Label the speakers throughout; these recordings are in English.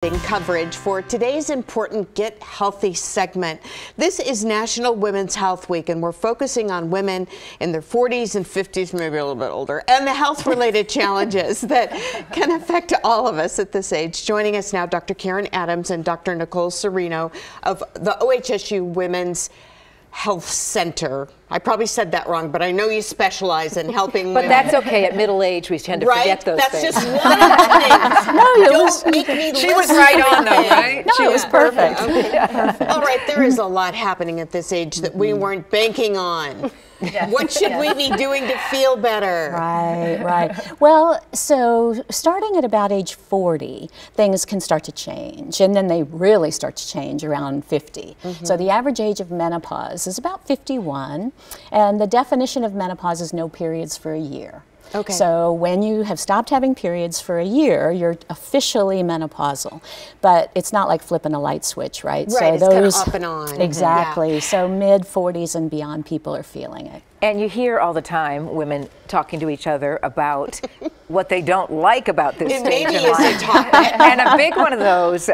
Speaker 1: Coverage for today's important Get Healthy segment. This is National Women's Health Week, and we're focusing on women in their 40s and 50s, maybe a little bit older, and the health-related challenges that can affect all of us at this age. Joining us now, Dr. Karen Adams and Dr. Nicole Serino of the OHSU Women's Health Center. I probably said that wrong, but I know you specialize in helping women.
Speaker 2: But that's okay. At middle age, we tend to forget those
Speaker 1: things.
Speaker 2: That's
Speaker 1: just one of the things.
Speaker 2: No,
Speaker 1: Don't make me
Speaker 2: she was right on, though, right?
Speaker 1: No,
Speaker 2: she was perfect.
Speaker 1: Okay. Perfect. All right, there is a lot happening at this age that we weren't banking on. Yes. What should we be doing to feel better?
Speaker 3: Right. Well, so starting at about age 40, things can start to change, and then they really start to change around 50. So the average age of menopause is about 51, and the definition of menopause is no periods for a year.
Speaker 1: Okay.
Speaker 3: So when you have stopped having periods for a year, you're officially menopausal. But it's not like flipping a light switch, right?
Speaker 1: Right,
Speaker 3: so
Speaker 1: it's
Speaker 3: those,
Speaker 1: kind of up and on.
Speaker 3: Exactly.
Speaker 1: Yeah.
Speaker 3: So mid-40s and beyond people are feeling it.
Speaker 2: And you hear all the time women talking to each other about what they don't like about this stage of life. And a big one of those,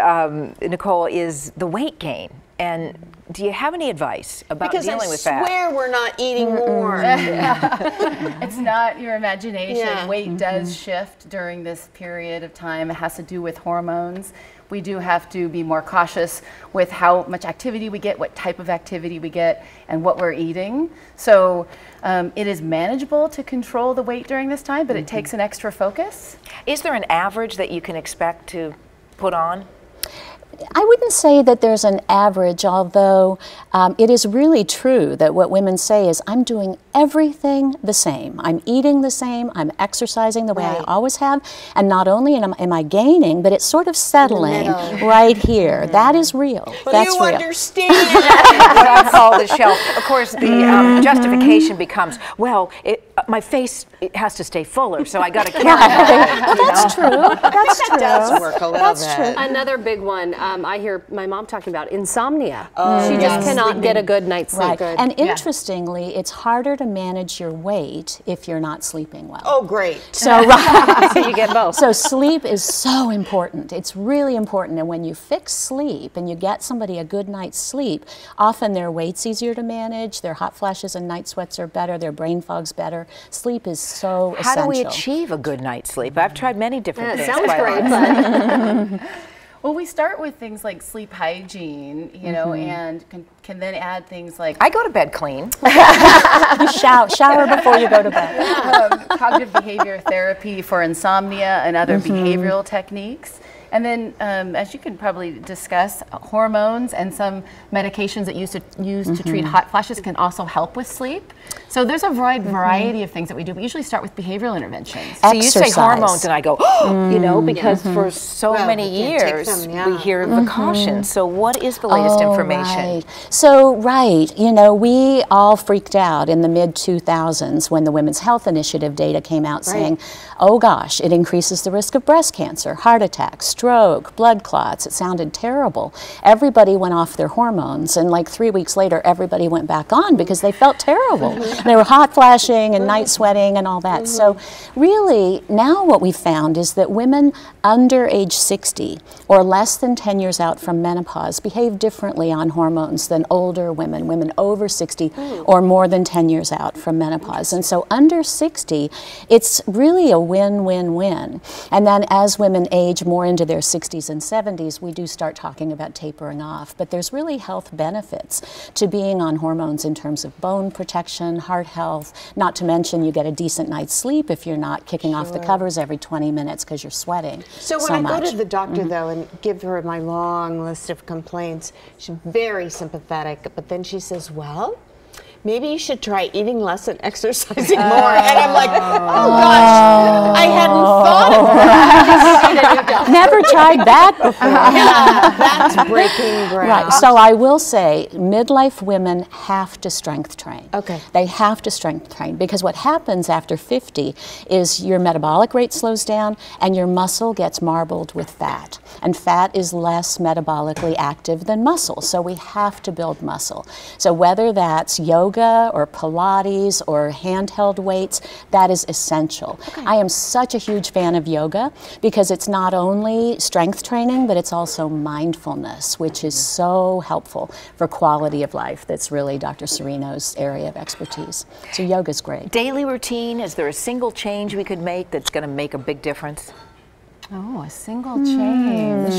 Speaker 2: Nicole, is the weight gain. And do you have any advice about dealing with that?
Speaker 1: Because I swear we're not eating more.
Speaker 4: It's not your imagination.
Speaker 1: Yeah.
Speaker 4: Weight does shift during this period of time. It has to do with hormones. We do have to be more cautious with how much activity we get, what type of activity we get, and what we're eating. So it is manageable to control the weight during this time, but it takes an extra focus.
Speaker 2: Is there an average that you can expect to put on?
Speaker 3: I wouldn't say that there's an average, although it is really true that what women say is, I'm doing everything the same. I'm eating the same, I'm exercising the way I always have, and not only am I gaining, but it's sort of settling right here. That is real.
Speaker 1: But
Speaker 3: that's
Speaker 1: you
Speaker 3: real.
Speaker 1: understand.
Speaker 2: What I call the shelf. Of course, the justification becomes, well, my face has to stay fuller, so I got to carry it.
Speaker 3: That's true. That's true.
Speaker 1: That does work a little bit.
Speaker 3: True.
Speaker 5: Another big one, I hear my mom talking about insomnia.
Speaker 1: Oh,
Speaker 5: she just cannot get a good night's sleep.
Speaker 3: Right. And interestingly, it's harder to manage your weight if you're not sleeping well.
Speaker 1: Oh, great.
Speaker 3: So,
Speaker 5: So you get both.
Speaker 3: So sleep is so important. It's really important. And when you fix sleep and you get somebody a good night's sleep, often their weight's easier to manage, their hot flashes and night sweats are better, their brain fog's better. Sleep is so essential.
Speaker 2: How do we achieve a good night's sleep? I've tried many different things.
Speaker 5: Sounds great, but
Speaker 4: Well, we start with things like sleep hygiene, you know, and can then add things like
Speaker 2: I go to bed clean.
Speaker 3: You shower before you go to bed.
Speaker 4: cognitive behavior therapy for insomnia and other behavioral techniques. And then, as you can probably discuss, hormones and some medications that used to treat hot flashes can also help with sleep. So there's a wide variety of things that we do. We usually start with behavioral interventions.
Speaker 2: So you say hormones, and I go, oh, you know, because for so many years we hear the caution. So what is the latest information?
Speaker 3: Right. You know, we all freaked out in the mid-2000s when the Women's Health Initiative data came out saying, oh gosh, it increases the risk of breast cancer, heart attacks, stroke, blood clots. It sounded terrible. Everybody went off their hormones, and like 3 weeks later, everybody went back on because they felt terrible. They were hot flashing and night sweating and all that. So really, now what we found is that women under age 60 or less than 10 years out from menopause behave differently on hormones than older women, women over 60 or more than 10 years out from menopause. And so under 60, it's really a win-win-win. And then as women age more into their 60s and 70s, we do start talking about tapering off. But there's really health benefits to being on hormones in terms of bone protection, heart health, not to mention you get a decent night's sleep if you're not kicking off the covers every 20 minutes because you're sweating
Speaker 1: so when I go to the doctor, though, and give her my long list of complaints, she's very sympathetic, but then she says, well, maybe you should try eating less and exercising more. And I'm like, oh gosh, I hadn't thought of that.
Speaker 3: Never tried that before.
Speaker 1: Yeah, that's breaking ground.
Speaker 3: Right. So I will say, midlife women have to strength train.
Speaker 1: Okay.
Speaker 3: They have to strength train because what happens after 50 is your metabolic rate slows down and your muscle gets marbled with fat. And fat is less metabolically active than muscle. So we have to build muscle. So whether that's yoga, yoga or Pilates or handheld weights, that is essential. I am such a huge fan of yoga because it's not only strength training, but it's also mindfulness, which is so helpful for quality of life. That's really Dr. Serino's area of expertise. So yoga's great.
Speaker 2: Daily routine, is there a single change we could make that's going to make a big difference?
Speaker 4: Oh, a single change.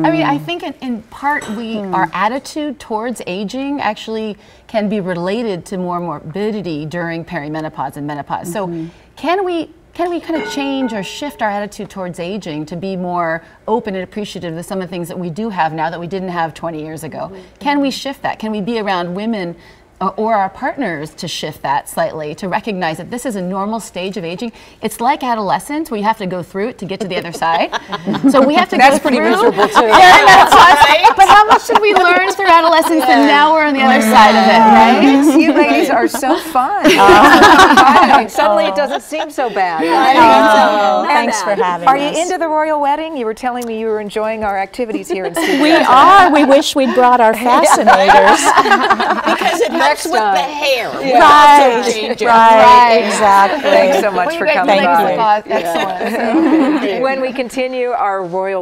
Speaker 4: I mean, I think in part our attitude towards aging actually can be related to more morbidity during perimenopause and menopause. So can we kind of change or shift our attitude towards aging to be more open and appreciative of some of the things that we do have now that we didn't have 20 years ago? Can we shift that? Can we be around women or our partners to shift that slightly, to recognize that this is a normal stage of aging? It's like adolescence, where you have to go through it to get to the other side. So we have to go through. That's pretty miserable too. But how much did we learn through adolescence, and now we're on the other side of it, right?
Speaker 2: You ladies are so fun. Suddenly it doesn't seem so bad.
Speaker 3: Thanks for having us.
Speaker 2: Are you into the royal wedding? You were telling me you were enjoying our activities here in studio.
Speaker 3: We are. We wish we'd brought our fascinators.
Speaker 1: Because it helps with the hair.
Speaker 3: Right, exactly.
Speaker 2: Thanks so much for coming by.
Speaker 4: Excellent.
Speaker 2: When we continue our royal